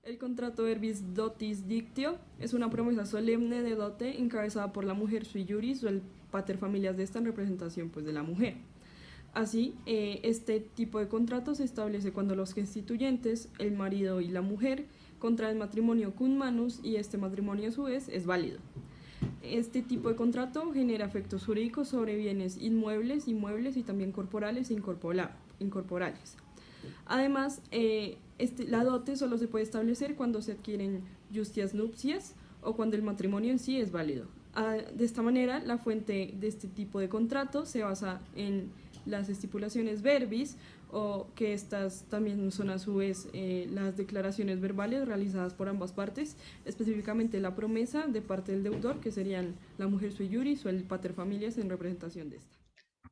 El contrato verbis dotis dictio es una promesa solemne de dote encabezada por la mujer sui juris o el pater familias de esta en representación pues, de la mujer. Así, este tipo de contrato se establece cuando los constituyentes, el marido y la mujer, contraen matrimonio cum manus y este matrimonio a su vez es válido. Este tipo de contrato genera efectos jurídicos sobre bienes inmuebles, inmuebles y también corporales e incorporales. Además, la dote solo se puede establecer cuando se adquieren justias nupcias o cuando el matrimonio en sí es válido. De esta manera, la fuente de este tipo de contrato se basa en las estipulaciones verbis, o que estas también son a su vez las declaraciones verbales realizadas por ambas partes, específicamente la promesa de parte del deudor, que serían la mujer sui juris o el pater familias en representación de esta.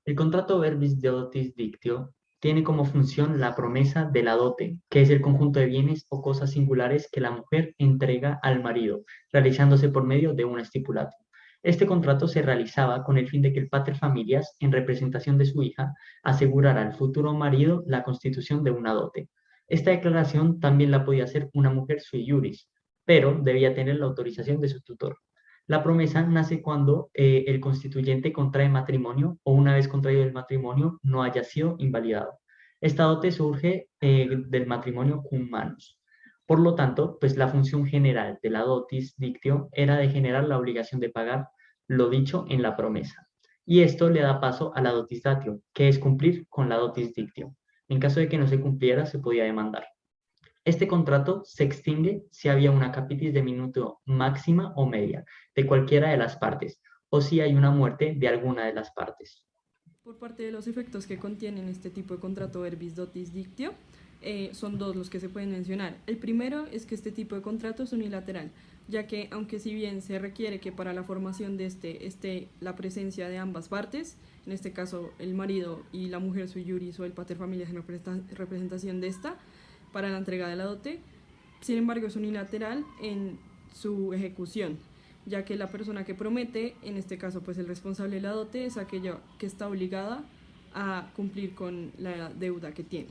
El contrato verbis dotis dictio tiene como función la promesa de la dote, que es el conjunto de bienes o cosas singulares que la mujer entrega al marido, realizándose por medio de un estipulado. Este contrato se realizaba con el fin de que el pater familias, en representación de su hija, asegurara al futuro marido la constitución de una dote. Esta declaración también la podía hacer una mujer sui juris, pero debía tener la autorización de su tutor. La promesa nace cuando el constituyente contrae matrimonio o una vez contraído el matrimonio no haya sido invalidado. Esta dote surge del matrimonio cum manus. Por lo tanto, pues la función general de la dotis dictio era de generar la obligación de pagar lo dicho en la promesa. Y esto le da paso a la dotis datio, que es cumplir con la dotis dictio. En caso de que no se cumpliera, se podía demandar. Este contrato se extingue si había una capitis de minuto máxima o media de cualquiera de las partes o si hay una muerte de alguna de las partes. Por parte de los efectos que contienen este tipo de contrato verbis dotis dictio, son dos los que se pueden mencionar. El primero es que este tipo de contrato es unilateral, ya que aunque si bien se requiere que para la formación de este esté la presencia de ambas partes, en este caso el marido y la mujer sui juris o el pater familias en representación de esta, para la entrega de la dote, sin embargo es unilateral en su ejecución, ya que la persona que promete, en este caso pues el responsable de la dote, es aquella que está obligada a cumplir con la deuda que tiene.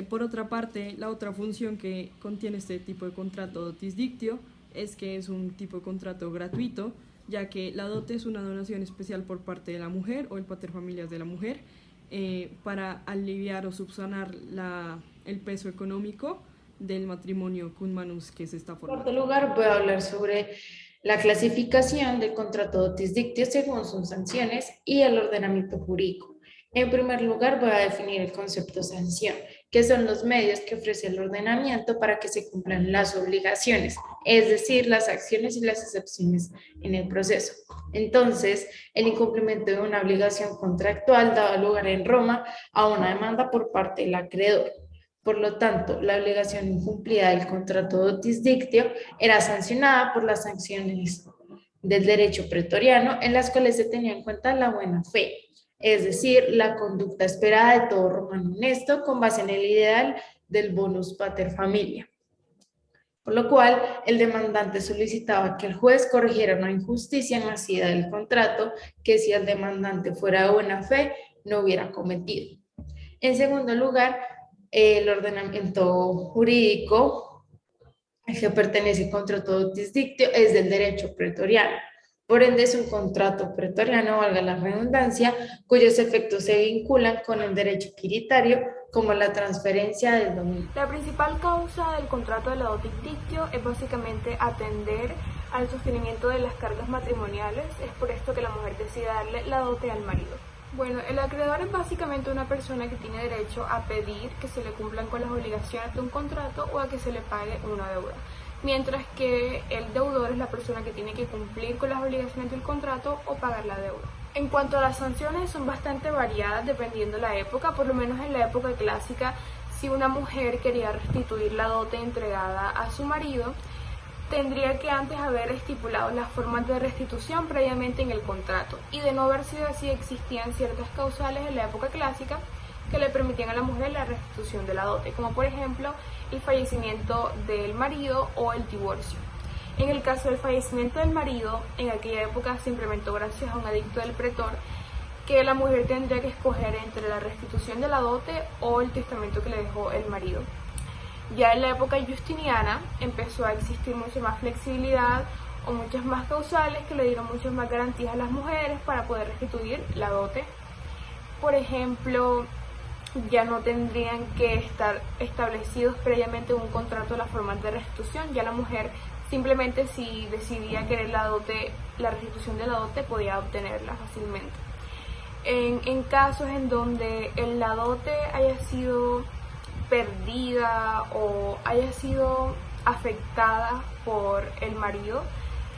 Por otra parte, la otra función que contiene este tipo de contrato dotis dictio es que es un tipo de contrato gratuito, ya que la dote es una donación especial por parte de la mujer o el paterfamilias de la mujer, para aliviar o subsanar el peso económico del matrimonio cum manus que se está En formando. cuarto lugar, voy a hablar sobre la clasificación del contrato dotis dictio según sus sanciones y el ordenamiento jurídico. En primer lugar, voy a definir el concepto sanción, que son los medios que ofrece el ordenamiento para que se cumplan las obligaciones, es decir, las acciones y las excepciones en el proceso. Entonces, el incumplimiento de una obligación contractual daba lugar en Roma a una demanda por parte del acreedor. Por lo tanto, la obligación incumplida del contrato dotis dictio era sancionada por las sanciones del derecho pretoriano, en las cuales se tenía en cuenta la buena fe, es decir, la conducta esperada de todo romano honesto con base en el ideal del bonus pater familia. Por lo cual, el demandante solicitaba que el juez corrigiera una injusticia nacida del contrato que si el demandante fuera de buena fe no hubiera cometido. En segundo lugar, el ordenamiento jurídico que pertenece al contrato dotis dictio es del derecho pretoriano. Por ende, es un contrato pretoriano, valga la redundancia, cuyos efectos se vinculan con el derecho quiritario, como la transferencia del dominio. La principal causa del contrato de la dotis dictio es básicamente atender al sostenimiento de las cargas matrimoniales. Es por esto que la mujer decide darle la dote al marido. Bueno, el acreedor es básicamente una persona que tiene derecho a pedir que se le cumplan con las obligaciones de un contrato o a que se le pague una deuda, mientras que el deudor es la persona que tiene que cumplir con las obligaciones del contrato o pagar la deuda. En cuanto a las sanciones, son bastante variadas dependiendo la época. Por lo menos en la época clásica, si una mujer quería restituir la dote entregada a su marido, tendría que antes haber estipulado las formas de restitución previamente en el contrato, y de no haber sido así existían ciertas causales en la época clásica que le permitían a la mujer la restitución de la dote, como por ejemplo el fallecimiento del marido o el divorcio. En el caso del fallecimiento del marido, en aquella época se implementó gracias a un edicto del pretor que la mujer tendría que escoger entre la restitución de la dote o el testamento que le dejó el marido. Ya en la época justiniana empezó a existir mucha más flexibilidad o muchas más causales que le dieron muchas más garantías a las mujeres para poder restituir la dote. Por ejemplo, ya no tendrían que estar establecidos previamente en un contrato las formas de restitución. Ya la mujer simplemente, si decidía querer la dote, la restitución de la dote, podía obtenerla fácilmente. En casos en donde la dote haya sido perdida o haya sido afectada por el marido,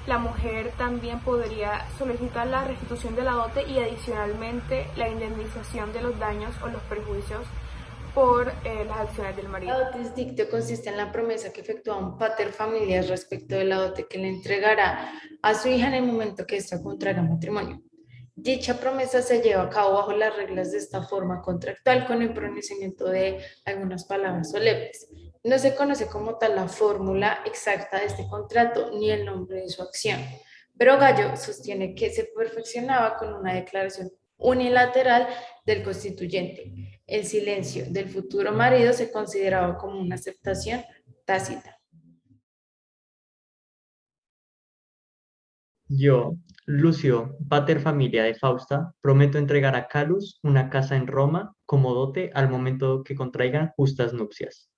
la mujer también podría solicitar la restitución de la dote y adicionalmente la indemnización de los daños o los perjuicios por las acciones del marido. La dotis dictio consiste en la promesa que efectúa un pater familias respecto de la dote que le entregará a su hija en el momento que ésta contraiga matrimonio. Dicha promesa se lleva a cabo bajo las reglas de esta forma contractual con el pronunciamiento de algunas palabras solemnes. No se conoce como tal la fórmula exacta de este contrato ni el nombre de su acción, pero Gallo sostiene que se perfeccionaba con una declaración unilateral del constituyente. El silencio del futuro marido se consideraba como una aceptación tácita. Yo, Lucio, pater familia de Fausta, prometo entregar a Calus una casa en Roma como dote al momento que contraigan justas nupcias.